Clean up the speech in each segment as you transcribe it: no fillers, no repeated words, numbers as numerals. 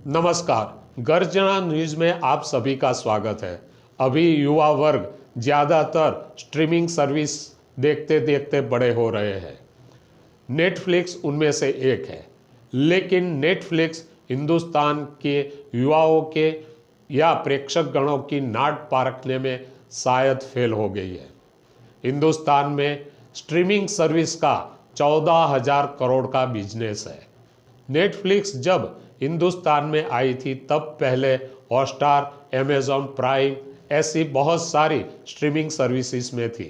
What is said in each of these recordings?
नमस्कार, गर्जना न्यूज़ में आप सभी का स्वागत है। अभी युवा वर्ग ज़्यादातर स्ट्रीमिंग सर्विस देखते देखते बड़े हो रहे हैं। नेटफ्लिक्स उनमें से एक है, लेकिन नेटफ्लिक्स हिंदुस्तान के युवाओं के या प्रेक्षक गणों की नाट परखने में शायद फेल हो गई है। हिंदुस्तान में स्ट्रीमिंग सर्विस का 14,000 करोड़ का बिजनेस है। नेटफ्लिक्स जब हिंदुस्तान में आई थी तब पहले हॉटस्टार, अमेज़ॉन प्राइम ऐसी बहुत सारी स्ट्रीमिंग सर्विसेज में थी।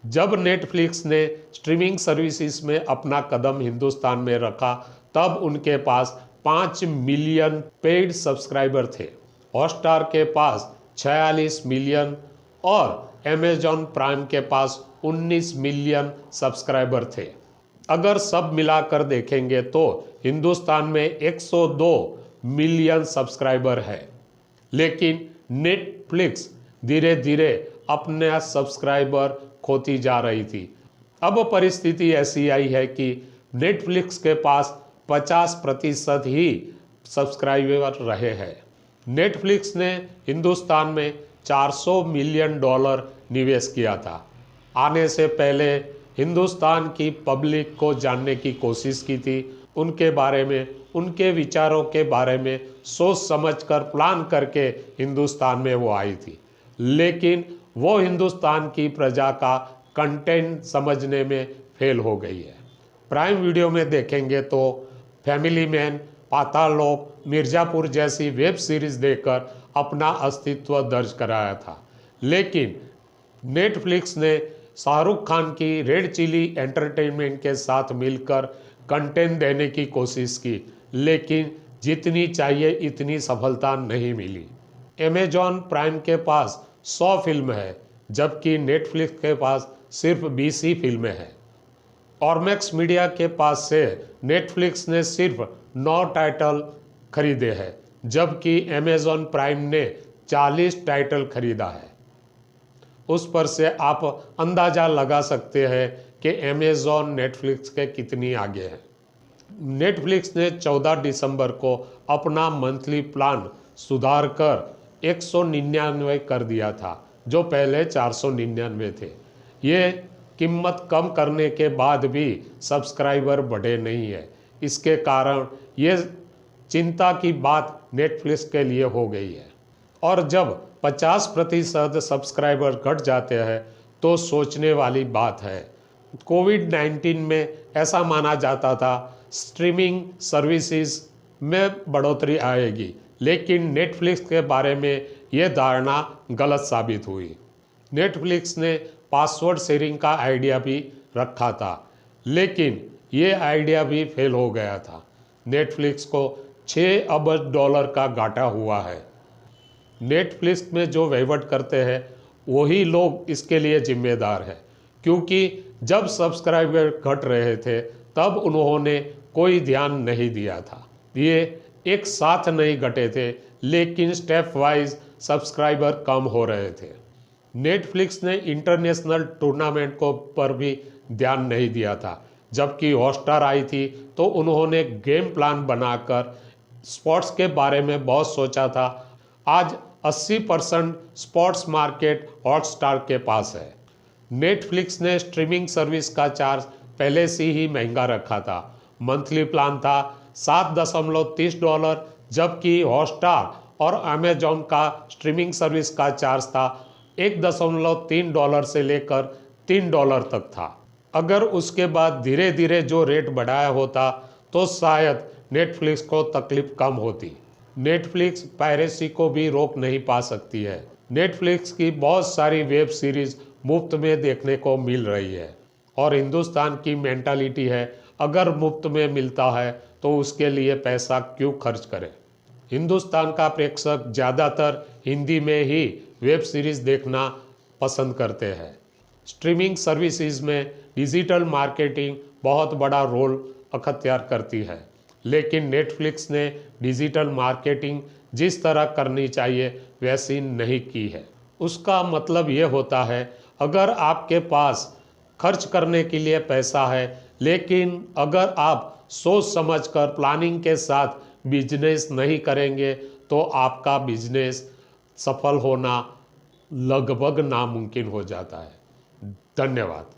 जब नेटफ्लिक्स ने स्ट्रीमिंग सर्विसेज में अपना कदम हिंदुस्तान में रखा तब उनके पास 5 मिलियन पेड सब्सक्राइबर थे। हॉटस्टार के पास 46 मिलियन और अमेज़ॉन प्राइम के पास 19 मिलियन सब्सक्राइबर थे। अगर सब मिलाकर देखेंगे तो हिंदुस्तान में 102 मिलियन सब्सक्राइबर है, लेकिन नेटफ्लिक्स धीरे धीरे अपने सब्सक्राइबर खोती जा रही थी। अब परिस्थिति ऐसी आई है कि नेटफ्लिक्स के पास 50% ही सब्सक्राइबर रहे हैं। नेटफ्लिक्स ने हिंदुस्तान में $400 मिलियन निवेश किया था। आने से पहले हिंदुस्तान की पब्लिक को जानने की कोशिश की थी, उनके बारे में, उनके विचारों के बारे में सोच समझकर प्लान करके हिंदुस्तान में वो आई थी, लेकिन वो हिंदुस्तान की प्रजा का कंटेंट समझने में फेल हो गई है। प्राइम वीडियो में देखेंगे तो फैमिली मैन, पाताल लोक, मिर्ज़ापुर जैसी वेब सीरीज देखकर अपना अस्तित्व दर्ज कराया था, लेकिन नेटफ्लिक्स ने शाहरुख खान की रेड चिली एंटरटेनमेंट के साथ मिलकर कंटेंट देने की कोशिश की, लेकिन जितनी चाहिए इतनी सफलता नहीं मिली। अमेज़ॉन प्राइम के पास 100 फिल्म है, जबकि नेटफ्लिक्स के पास सिर्फ 20 ही फिल्में हैं। ऑर्मैक्स मीडिया के पास से नेटफ्लिक्स ने सिर्फ 9 टाइटल खरीदे हैं, जबकि अमेज़ॉन प्राइम ने 40 टाइटल खरीदा है। उस पर से आप अंदाज़ा लगा सकते हैं कि अमेज़ॉन नेटफ्लिक्स के कितनी आगे है। नेटफ्लिक्स ने 14 दिसंबर को अपना मंथली प्लान सुधार कर 199 कर दिया था, जो पहले 499 थे। ये कीमत कम करने के बाद भी सब्सक्राइबर बढ़े नहीं है। इसके कारण ये चिंता की बात नेटफ्लिक्स के लिए हो गई है। और जब 50% सब्सक्राइबर घट जाते हैं तो सोचने वाली बात है। कोविड-19 में ऐसा माना जाता था स्ट्रीमिंग सर्विसेज में बढ़ोतरी आएगी, लेकिन नेटफ्लिक्स के बारे में ये धारणा गलत साबित हुई। नेटफ्लिक्स ने पासवर्ड शेयरिंग का आइडिया भी रखा था, लेकिन ये आइडिया भी फेल हो गया था। नेटफ्लिक्स को $6 अरब का घाटा हुआ है। नेटफ्लिक्स में जो वहीवट करते हैं वही लोग इसके लिए जिम्मेदार हैं, क्योंकि जब सब्सक्राइबर घट रहे थे तब उन्होंने कोई ध्यान नहीं दिया था। ये एक साथ नहीं घटे थे, लेकिन स्टेप वाइज सब्सक्राइबर कम हो रहे थे। नेटफ्लिक्स ने इंटरनेशनल टूर्नामेंट को पर भी ध्यान नहीं दिया था। जबकि हॉटस्टार आई थी तो उन्होंने गेम प्लान बनाकर स्पोर्ट्स के बारे में बहुत सोचा था। आज 80% स्पोर्ट्स मार्केट हॉटस्टार के पास है। नेटफ्लिक्स ने स्ट्रीमिंग सर्विस का चार्ज पहले से ही महंगा रखा था। मंथली प्लान था $7.30, जबकि हॉटस्टार और अमेज़ॉन का स्ट्रीमिंग सर्विस का चार्ज था $1.3 से लेकर $3 तक था। अगर उसके बाद धीरे धीरे जो रेट बढ़ाया होता तो शायद नेटफ्लिक्स को तकलीफ कम होती। नेटफ्लिक्स पायरेसी को भी रोक नहीं पा सकती है। नेटफ्लिक्स की बहुत सारी वेब सीरीज मुफ्त में देखने को मिल रही है, और हिंदुस्तान की मेंटालिटी है अगर मुफ्त में मिलता है तो उसके लिए पैसा क्यों खर्च करें। हिंदुस्तान का प्रेक्षक ज़्यादातर हिंदी में ही वेब सीरीज देखना पसंद करते हैं। स्ट्रीमिंग सर्विसेज में डिजिटल मार्केटिंग बहुत बड़ा रोल अख्तियार करती है, लेकिन नेटफ्लिक्स ने डिजिटल मार्केटिंग जिस तरह करनी चाहिए वैसी नहीं की है। उसका मतलब ये होता है अगर आपके पास खर्च करने के लिए पैसा है, लेकिन अगर आप सोच समझकर प्लानिंग के साथ बिजनेस नहीं करेंगे तो आपका बिजनेस सफल होना लगभग नामुमकिन हो जाता है। धन्यवाद।